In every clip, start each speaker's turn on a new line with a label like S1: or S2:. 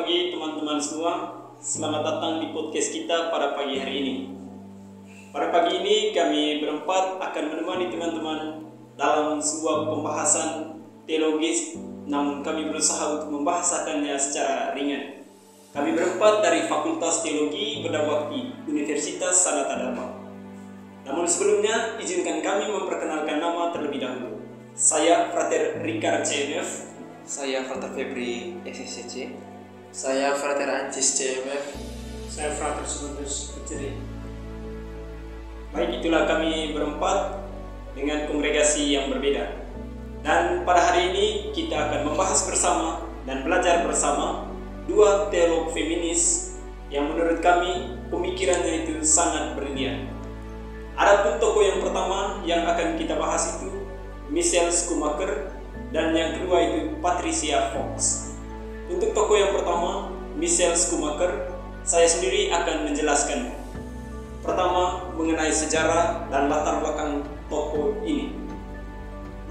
S1: pagi teman-teman semua. Selamat datang di podcast kita pada pagi hari ini. Pada pagi ini kami berempat akan menemani teman-teman dalam sebuah pembahasan teologis, namun kami berusaha untuk membahasakannya secara ringan. Kami berempat dari Fakultas Teologi Berdawakti Universitas Sanata Dharma. Namun sebelumnya, izinkan kami memperkenalkan nama terlebih dahulu. Saya Frater Ricard CMF.
S2: Saya Frater Febri SSCC.
S3: Saya Frater Ancis CMF.
S4: Saya Frater Subandus PCD.
S1: Baik, itulah kami berempat dengan kongregasi yang berbeda. Dan pada hari ini kita akan membahas bersama dan belajar bersama dua teolog feminis yang menurut kami pemikirannya itu sangat brilian. Adapun tokoh yang pertama yang akan kita bahas itu Michelle Schumacher, dan yang kedua itu Patricia Fox. Untuk tokoh yang pertama, Michelle Schumacher, saya sendiri akan menjelaskan. Pertama, mengenai sejarah dan latar belakang tokoh ini.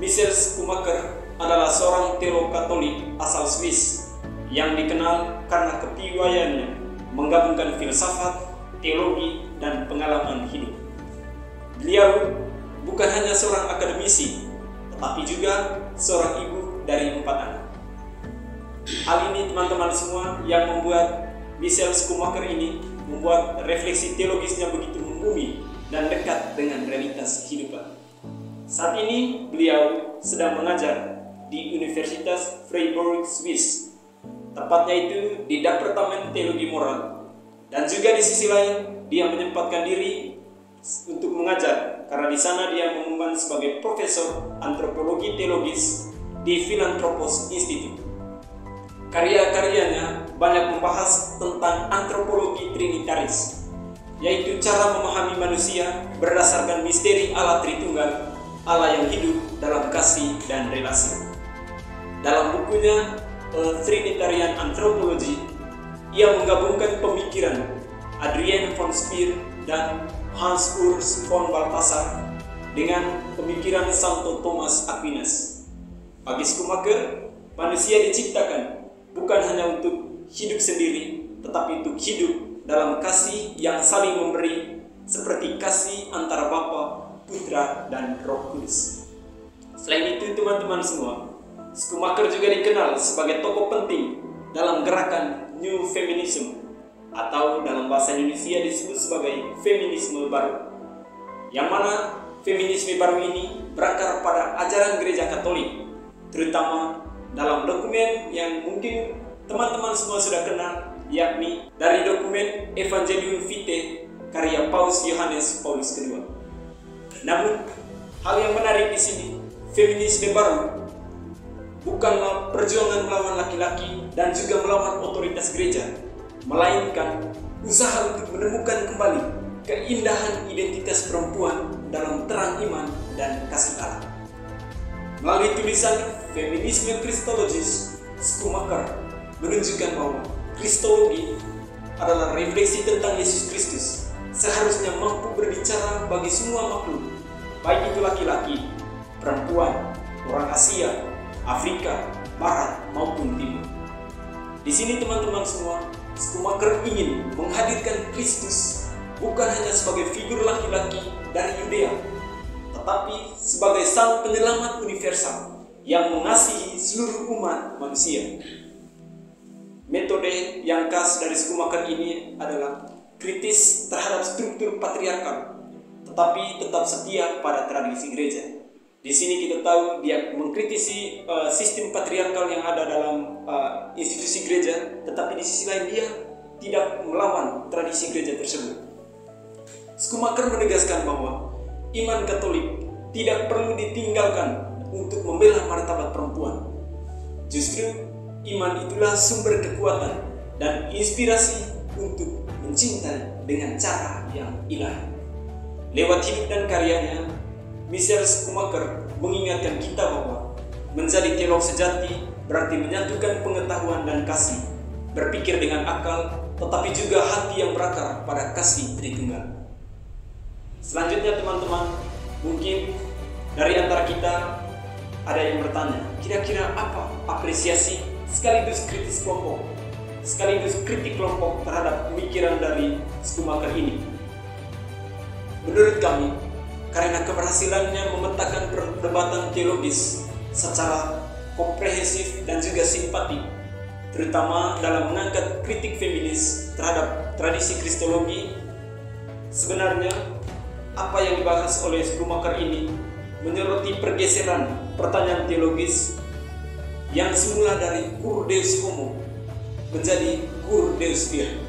S1: Michelle Schumacher adalah seorang teolog Katolik asal Swiss yang dikenal karena kepiawaiannya menggabungkan filsafat, teologi, dan pengalaman hidup. Beliau bukan hanya seorang akademisi, tetapi juga seorang ibu dari 4 anak. Hal ini teman-teman semua yang membuat Michelle Schumacher ini membuat refleksi teologisnya begitu membumi dan dekat dengan realitas kehidupan. Saat ini beliau sedang mengajar di Universitas Freiburg, Swiss. Tepatnya itu di Departemen Teologi Moral. Dan juga di sisi lain dia menyempatkan diri untuk mengajar karena di sana dia mengumumkan sebagai profesor antropologi teologis di Philanthropos Institute. Karya-karyanya banyak membahas tentang antropologi trinitaris, yaitu cara memahami manusia berdasarkan misteri Allah Tritunggal, Allah yang hidup dalam kasih dan relasi. Dalam bukunya Trinitarian Anthropology, ia menggabungkan pemikiran Adrian von Speer dan Hans Urs von Balthasar dengan pemikiran Santo Thomas Aquinas. Bagi Schumacher, manusia diciptakan bukan hanya untuk hidup sendiri, tetapi untuk hidup dalam kasih yang saling memberi, seperti kasih antara Bapa, Putra, dan Roh Kudus. Selain itu teman-teman semua, Schumacher juga dikenal sebagai tokoh penting dalam gerakan New Feminism, atau dalam bahasa Indonesia disebut sebagai feminisme baru, yang mana feminisme baru ini berakar pada ajaran gereja Katolik, terutama dalam dokumen yang mungkin teman-teman semua sudah kenal, yakni dari dokumen Evangelium Vitae karya Paus Yohanes Paulus II. Namun hal yang menarik di sini, feminisme baru bukanlah perjuangan melawan laki-laki dan juga melawan otoritas gereja, melainkan usaha untuk menemukan kembali keindahan identitas perempuan dalam terang iman dan kasih Allah. Melalui tulisan Feminisme Christologis, Schumacher menunjukkan bahwa Kristologi adalah refleksi tentang Yesus Kristus, seharusnya mampu berbicara bagi semua makhluk, baik itu laki-laki, perempuan, orang Asia, Afrika, Barat maupun Timur. Di sini teman-teman semua, Schumacher ingin menghadirkan Kristus bukan hanya sebagai figur laki-laki dari Yudea, tetapi sebagai sang penyelamat universal yang mengasihi seluruh umat manusia. Metode yang khas dari Schumacher ini adalah kritis terhadap struktur patriarkal, tetapi tetap setia pada tradisi gereja. Di sini kita tahu dia mengkritisi sistem patriarkal yang ada dalam institusi gereja, tetapi di sisi lain dia tidak melawan tradisi gereja tersebut. Schumacher menegaskan bahwa iman Katolik tidak perlu ditinggalkan untuk membela martabat perempuan. Justru iman itulah sumber kekuatan dan inspirasi untuk mencintai dengan cara yang ilahi. Lewat hidup dan karyanya, Michelle Schumacher mengingatkan kita bahwa menjadi teolog sejati berarti menyatukan pengetahuan dan kasih, berpikir dengan akal, tetapi juga hati yang berakar pada kasih Tritunggal. Selanjutnya teman-teman, mungkin dari antara kita ada yang bertanya, kira-kira apa apresiasi sekaligus kritis kelompok sekaligus kritik kelompok terhadap pemikiran dari Schumacher ini. Menurut kami, karena keberhasilannya memetakan perdebatan teologis secara komprehensif dan juga simpatik, terutama dalam mengangkat kritik feminis terhadap tradisi Kristologi, sebenarnya apa yang dibahas oleh Schumacher ini menyoroti pergeseran pertanyaan teologis yang semula dari Cur Deus Homo menjadi Cur Deus Vir.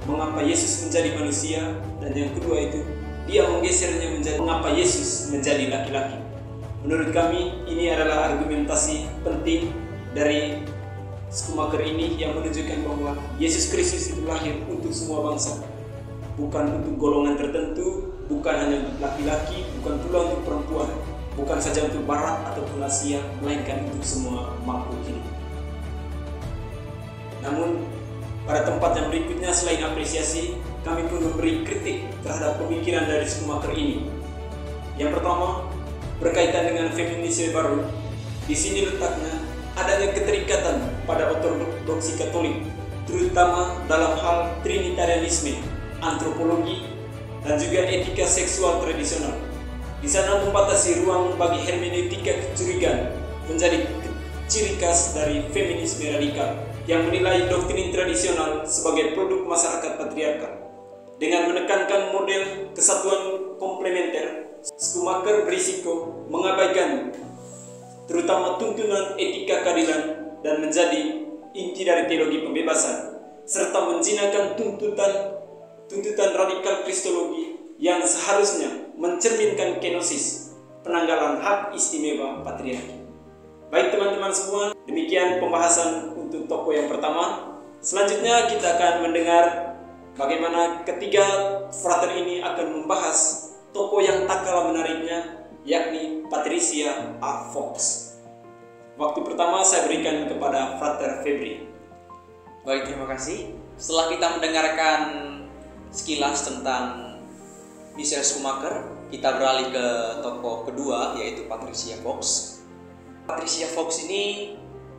S1: Mengapa Yesus menjadi manusia, dan yang kedua itu dia menggesernya menjadi mengapa Yesus menjadi laki-laki. Menurut kami ini adalah argumentasi penting dari Schumacher ini yang menunjukkan bahwa Yesus Kristus itu lahir untuk semua bangsa, bukan untuk golongan tertentu, bukan hanya untuk laki-laki, bukan pula untuk perempuan, bukan saja untuk Barat ataupun Asia, melainkan untuk semua makhluk hidup. Namun pada tempat yang berikutnya, selain apresiasi, kami pun memberi kritik terhadap pemikiran dari Schumacher ini. Yang pertama, berkaitan dengan feminisme baru. Di sini letaknya adanya keterikatan pada ortodoksi Katolik, terutama dalam hal trinitarianisme, antropologi, dan juga etika seksual tradisional. Di sana membatasi ruang bagi hermeneutika kecurigaan menjadi ciri khas dari feminisme radikal yang menilai doktrin tradisional sebagai produk masyarakat patriarkal. Dengan menekankan model kesatuan komplementer, Schumacher berisiko mengabaikan terutama tuntunan etika keadilan dan menjadi inti dari teologi pembebasan, serta menjinakkan tuntutan radikal kristologi yang seharusnya mencerminkan kenosis, penanggalan hak istimewa patriarki. Baik teman-teman semua, demikian pembahasan untuk tokoh yang pertama. Selanjutnya kita akan mendengar bagaimana ketiga frater ini akan membahas tokoh yang tak kalah menariknya, yakni Patricia A. Fox. Waktu pertama saya berikan kepada Frater Febri.
S2: Baik, terima kasih. Setelah kita mendengarkan sekilas tentang Michael Schumacher, kita beralih ke tokoh kedua, yaitu Patricia Fox. Patricia Fox ini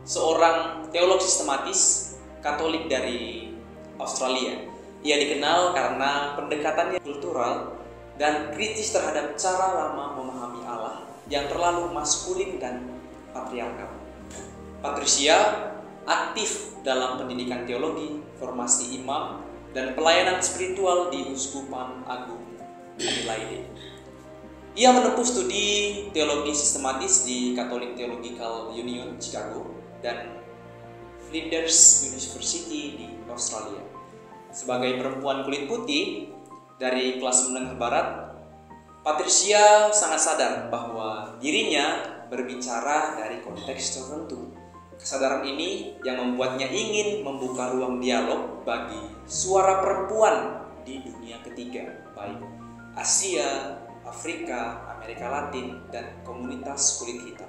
S2: seorang teolog sistematis Katolik dari Australia. Ia dikenal karena pendekatannya kultural dan kritis terhadap cara lama memahami Allah yang terlalu maskulin dan patriarkal. Patricia aktif dalam pendidikan teologi, formasi imam, dan pelayanan spiritual di Uskupan Agung Adelaide. Ia menempuh studi teologi sistematis di Catholic Theological Union Chicago dan Flinders University di Australia. Sebagai perempuan kulit putih dari kelas menengah barat, Patricia sangat sadar bahwa dirinya berbicara dari konteks tertentu. Kesadaran ini yang membuatnya ingin membuka ruang dialog bagi suara perempuan di dunia ketiga, baik Asia, Afrika, Amerika Latin, dan komunitas kulit hitam,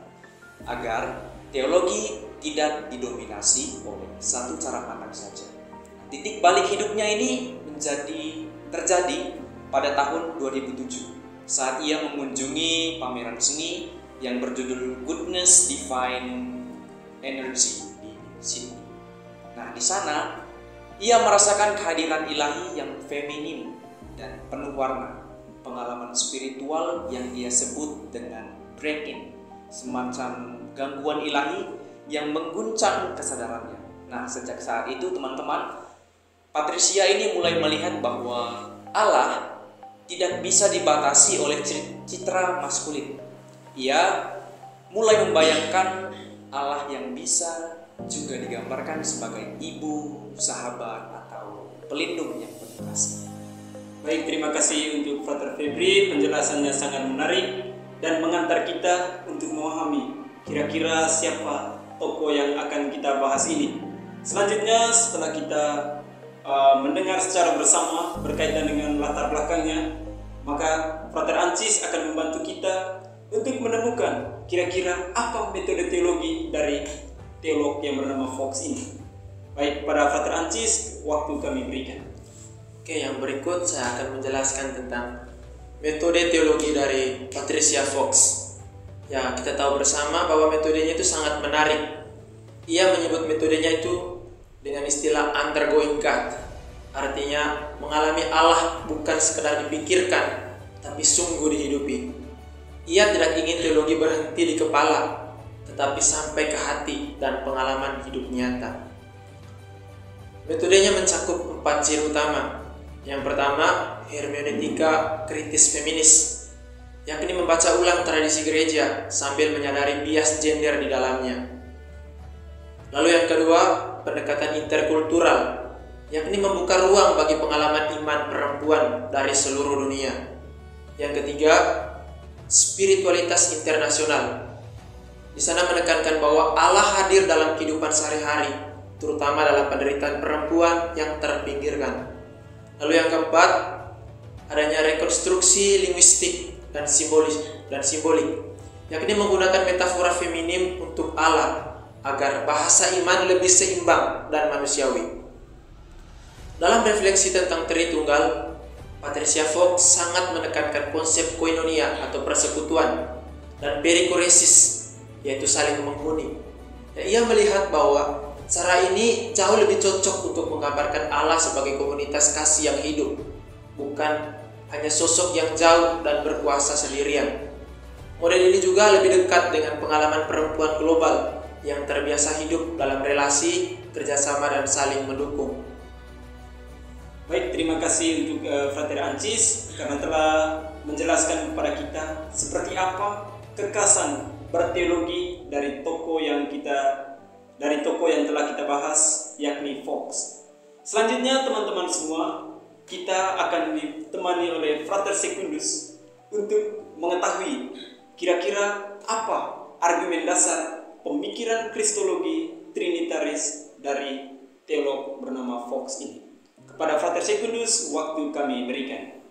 S2: agar teologi tidak didominasi oleh satu cara pandang saja. Titik balik hidupnya ini terjadi pada tahun 2007 saat ia mengunjungi pameran seni yang berjudul Goodness Divine Energy di Sydney. Nah, di sana ia merasakan kehadiran ilahi yang feminim dan penuh warna, pengalaman spiritual yang ia sebut dengan break-in, semacam gangguan ilahi yang mengguncang kesadarannya. Nah, sejak saat itu teman-teman, Patricia ini mulai melihat bahwa Allah tidak bisa dibatasi oleh citra maskulin. Ia mulai membayangkan Allah yang bisa juga digambarkan sebagai ibu, sahabat, atau pelindung yang penuh kasih.
S1: Baik, terima kasih untuk Frater Febri, penjelasannya sangat menarik dan mengantar kita untuk memahami kira-kira siapa tokoh yang akan kita bahas ini. Selanjutnya, setelah kita mendengar secara bersama berkaitan dengan latar belakangnya, maka Frater Ancis akan membantu kita untuk menemukan kira-kira apa metode teologi dari teolog yang bernama Fox ini. Baik, pada Frater Ancis, waktu kami berikan.
S3: Oke, yang berikut saya akan menjelaskan tentang metode teologi dari Patricia Fox. Ya, kita tahu bersama bahwa metodenya itu sangat menarik. Ia menyebut metodenya itu dengan istilah undergoing God. Artinya mengalami Allah bukan sekedar dipikirkan, tapi sungguh dihidupi. Ia tidak ingin teologi berhenti di kepala, tetapi sampai ke hati dan pengalaman hidup nyata. Metodenya mencakup 4 ciri utama. Yang pertama, hermeneutika kritis feminis, yakni membaca ulang tradisi gereja sambil menyadari bias gender di dalamnya. Lalu yang kedua, pendekatan interkultural, yakni membuka ruang bagi pengalaman iman perempuan dari seluruh dunia. Yang ketiga, spiritualitas internasional. Di sana menekankan bahwa Allah hadir dalam kehidupan sehari-hari, terutama dalam penderitaan perempuan yang terpinggirkan. Lalu yang keempat, adanya rekonstruksi linguistik dan simbolik, yakni menggunakan metafora feminim untuk Allah agar bahasa iman lebih seimbang dan manusiawi. Dalam refleksi tentang Tritunggal, Patricia Fox sangat menekankan konsep koinonia atau persekutuan dan perikoresis, yaitu saling menghuni. Dan ia melihat bahwa cara ini jauh lebih cocok untuk menggambarkan Allah sebagai komunitas kasih yang hidup, bukan hanya sosok yang jauh dan berkuasa sendirian. Model ini juga lebih dekat dengan pengalaman perempuan global yang terbiasa hidup dalam relasi, kerjasama, dan saling mendukung.
S1: Baik, terima kasih untuk Frater Ancis karena telah menjelaskan kepada kita seperti apa kekasan berteologi dari tokoh yang telah kita bahas, yakni Fox. Selanjutnya teman-teman semua, kita akan ditemani oleh Frater Secundus untuk mengetahui kira-kira apa argumen dasar pemikiran kristologi trinitaris dari teolog bernama Fox ini. Kepada Frater Secundus, waktu kami berikan.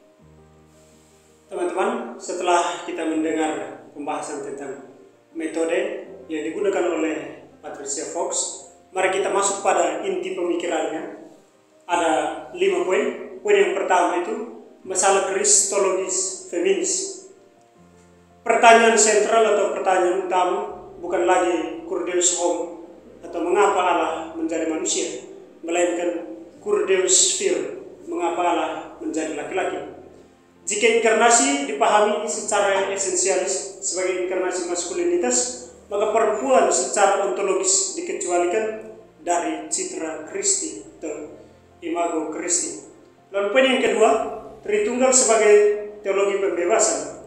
S4: Teman-teman, setelah kita mendengar pembahasan tentang metode yang digunakan oleh Patricia Fox, mari kita masuk pada inti pemikirannya. Ada 5 poin. Poin yang pertama itu masalah kristologis feminis. Pertanyaan sentral atau pertanyaan utama bukan lagi cur deus homo atau mengapa Allah menjadi manusia, melainkan cur deus vir, mengapa Allah menjadi laki-laki. Jika inkarnasi dipahami secara esensialis sebagai inkarnasi maskulinitas, maka perempuan secara ontologis dikecualikan dari citra Kristi atau imago Kristi. Lalu poin yang kedua, Tritunggal sebagai teologi pembebasan.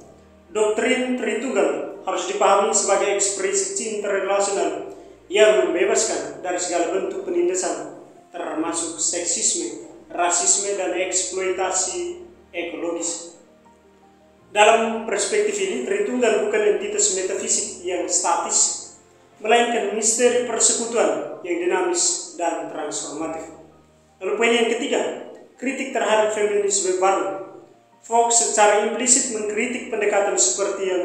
S4: Doktrin Tritunggal harus dipahami sebagai ekspresi cinta relasional yang membebaskan dari segala bentuk penindasan, termasuk seksisme, rasisme, dan eksploitasi ekologis. Dalam perspektif ini, Tritunggal bukan entitas metafisik yang statis, melainkan misteri persekutuan yang dinamis dan transformatif. Lalu poin yang ketiga, kritik terhadap feminisme baru. Fox secara implisit mengkritik pendekatan seperti yang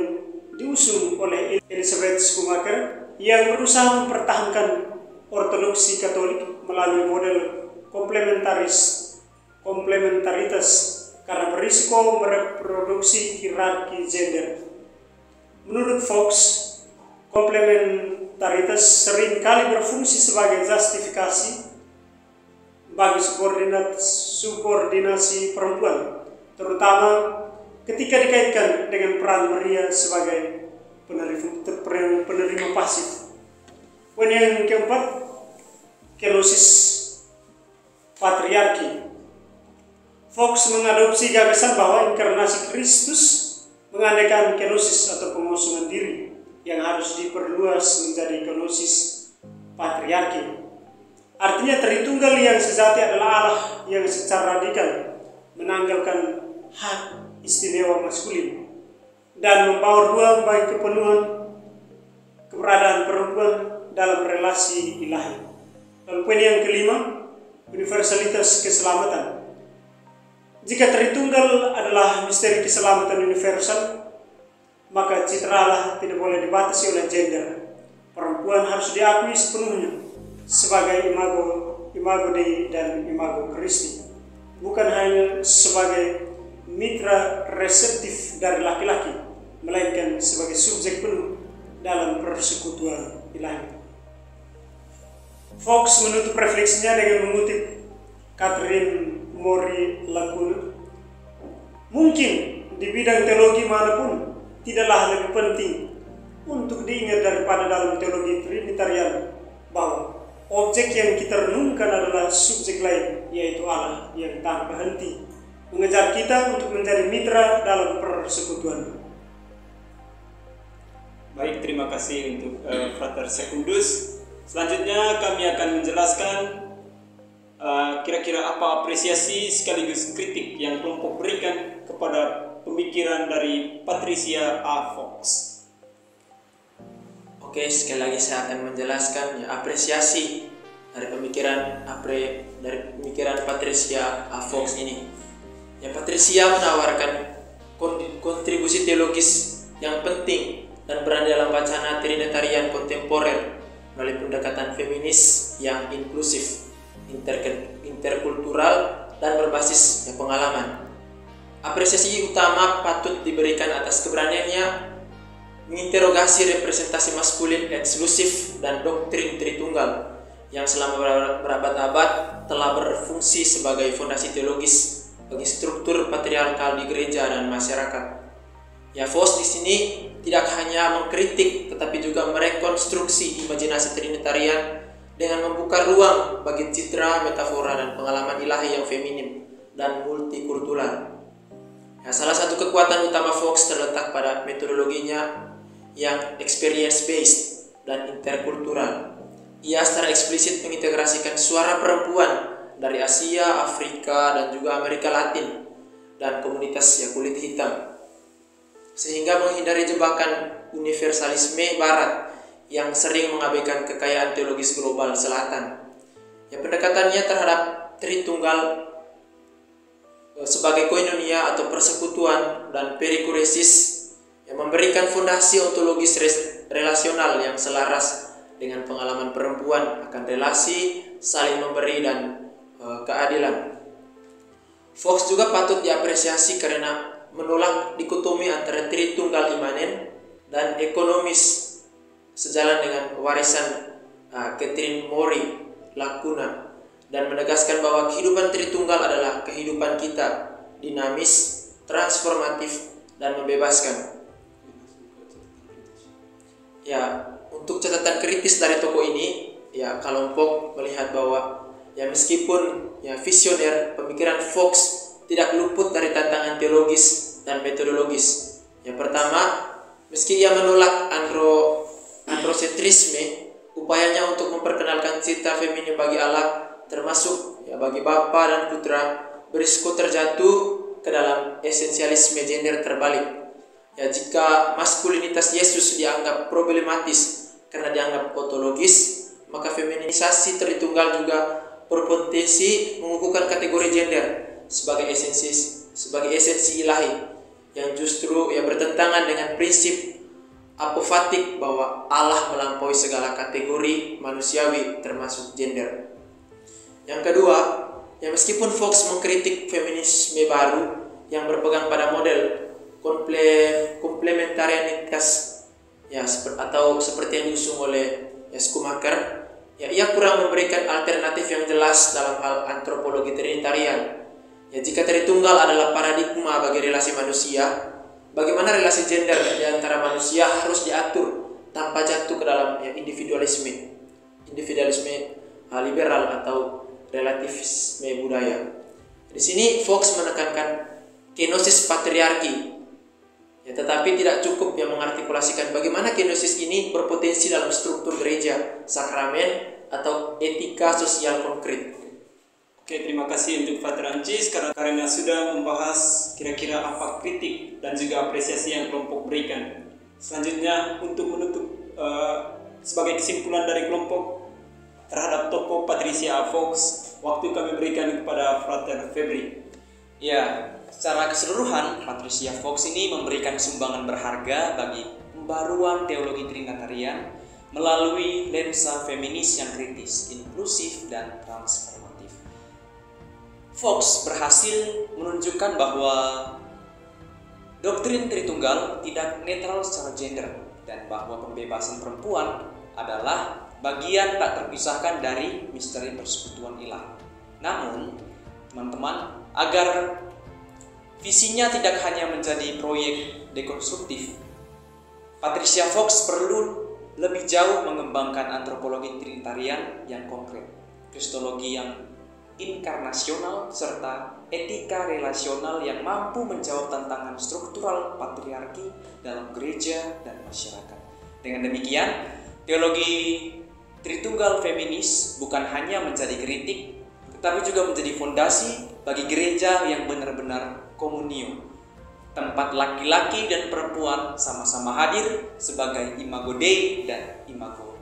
S4: diusung oleh Elizabeth Schumacher yang berusaha mempertahankan ortodoksi Katolik melalui model komplementaritas karena berisiko mereproduksi hierarki gender. Menurut Fox, komplementaritas seringkali berfungsi sebagai justifikasi bagi subordinasi perempuan, terutama ketika dikaitkan dengan peran Maria sebagai penerima pasif. Poin yang keempat, kenosis patriarki. Fox mengadopsi gagasan bahwa inkarnasi Kristus mengandaikan kenosis atau pengosongan diri yang harus diperluas menjadi kenosis patriarki. Artinya Tritunggal yang sejati adalah Allah yang secara radikal menanggalkan hak istimewa maskulin dan membawa ruang bagi kepenuhan keberadaan perempuan dalam relasi ilahi. Lalu poin yang kelima, universalitas keselamatan. Jika Tritunggal adalah misteri keselamatan universal, maka citra Allah tidak boleh dibatasi oleh gender. Perempuan harus diakui sepenuhnya sebagai imago Dei dan imago Christi, bukan hanya sebagai mitra reseptif dari laki-laki, melainkan sebagai subjek penuh dalam persekutuan ilahi. Fox menutup refleksinya dengan mengutip Catherine Mori Lacuna. Mungkin di bidang teologi manapun tidaklah lebih penting untuk diingat daripada dalam teologi Trinitarian bahwa objek yang kita renungkan adalah subjek lain, yaitu Allah yang tanpa henti mengejar kita untuk menjadi mitra dalam persekutuan.
S1: Baik, terima kasih untuk Frater Secundus. Selanjutnya kami akan menjelaskan kira-kira apa apresiasi sekaligus kritik yang kelompok berikan kepada pemikiran dari Patricia A. Fox.
S3: Oke, sekali lagi saya akan menjelaskan apresiasi dari pemikiran Patricia A. Fox ini. Patricia menawarkan kontribusi teologis yang penting dan berada dalam wacana Trinitarian kontemporer melalui pendekatan feminis yang inklusif, interkultural, dan berbasis pengalaman. Apresiasi utama patut diberikan atas keberaniannya menginterogasi representasi maskulin eksklusif dan doktrin Tritunggal yang selama berabad-abad telah berfungsi sebagai fondasi teologis bagi struktur patriarkal di gereja dan masyarakat. Fox di sini tidak hanya mengkritik tetapi juga merekonstruksi imajinasi Trinitarian dengan membuka ruang bagi citra, metafora, dan pengalaman ilahi yang feminim dan multikultural. Salah satu kekuatan utama Fox terletak pada metodologinya yang experience based dan interkultural. Ia secara eksplisit mengintegrasikan suara perempuan dari Asia, Afrika, dan juga Amerika Latin dan komunitas kulit hitam, sehingga menghindari jebakan universalisme Barat yang sering mengabaikan kekayaan teologis global Selatan. Pendekatannya terhadap Tritunggal sebagai koinonia atau persekutuan dan perikuresis yang memberikan fondasi ontologis relasional yang selaras dengan pengalaman perempuan akan relasi, saling memberi, dan keadilan. Fox juga patut diapresiasi karena menolak dikotomi antara Tritunggal imanen dan ekonomis, sejalan dengan warisan Catherine Mori Lacuna, dan menegaskan bahwa kehidupan Tritunggal adalah kehidupan kita, dinamis, transformatif, dan membebaskan. Untuk catatan kritis dari tokoh ini, kelompok melihat bahwa meskipun visioner, pemikiran Fox tidak luput dari tantangan teologis dan metodologis. Pertama, meski ia menolak androsentrisme, upayanya untuk memperkenalkan citra feminim bagi Allah, termasuk bagi Bapa dan Putra, berisiko terjatuh ke dalam esensialisme gender terbalik. Jika maskulinitas Yesus dianggap problematis karena dianggap ontologis, maka feminisasi Tritunggal juga berpotensi mengukuhkan kategori gender sebagai esensi ilahi yang justru bertentangan dengan prinsip apofatik bahwa Allah melampaui segala kategori manusiawi termasuk gender. Yang kedua, meskipun Fox mengkritik feminisme baru yang berpegang pada model komplementarianitas atau seperti yang diusung oleh Schumacher, ia kurang memberikan alternatif yang jelas dalam hal antropologi Trinitarian. Jika Tritunggal adalah paradigma bagi relasi manusia, bagaimana relasi gender di antara manusia harus diatur tanpa jatuh ke dalam individualisme liberal atau relativisme budaya. Di sini Fox menekankan kenosis patriarki, tetapi tidak cukup mengartikulasikan bagaimana kenosis ini berpotensi dalam struktur gereja, sakramen, atau etika sosial konkret.
S1: Oke, terima kasih untuk Frater Ancis karena sudah membahas kira-kira apa kritik dan juga apresiasi yang kelompok berikan. Selanjutnya, untuk menutup sebagai kesimpulan dari kelompok terhadap tokoh Patricia A. Fox, waktu kami berikan kepada Frater Febri.
S2: Secara keseluruhan, Patricia Fox ini memberikan sumbangan berharga bagi pembaruan teologi Trinitarian melalui lensa feminis yang kritis, inklusif, dan transformatif. Fox berhasil menunjukkan bahwa doktrin Tritunggal tidak netral secara gender dan bahwa pembebasan perempuan adalah bagian tak terpisahkan dari misteri persekutuan ilahi. Namun, teman-teman, agar visinya tidak hanya menjadi proyek dekonstruktif, Patricia Fox perlu lebih jauh mengembangkan antropologi trinitarian yang konkret, kristologi yang inkarnasional, serta etika relasional yang mampu menjawab tantangan struktural patriarki dalam gereja dan masyarakat. Dengan demikian, teologi Tritunggal feminis bukan hanya menjadi kritik, tetapi juga menjadi fondasi bagi gereja yang benar-benar komunio, tempat laki-laki dan perempuan sama-sama hadir sebagai imago Dei dan imago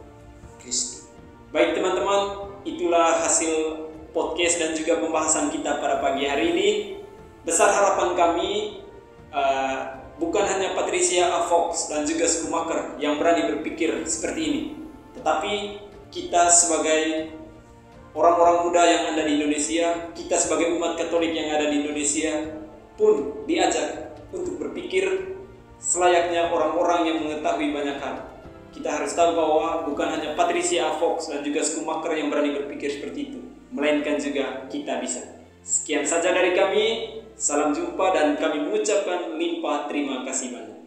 S2: Christi.
S1: Baik teman-teman, itulah hasil podcast dan juga pembahasan kita pada pagi hari ini. Besar harapan kami bukan hanya Patricia A. Fox dan juga Schumacher yang berani berpikir seperti ini, tetapi kita sebagai orang-orang muda yang ada di Indonesia, kita sebagai umat Katolik yang ada di Indonesia pun diajak untuk berpikir selayaknya orang-orang yang mengetahui banyak hal. Kita harus tahu bahwa bukan hanya Patricia A. Fox dan juga Schumacher yang berani berpikir seperti itu, melainkan juga kita bisa. Sekian saja dari kami, salam jumpa dan kami mengucapkan limpah terima kasih banyak.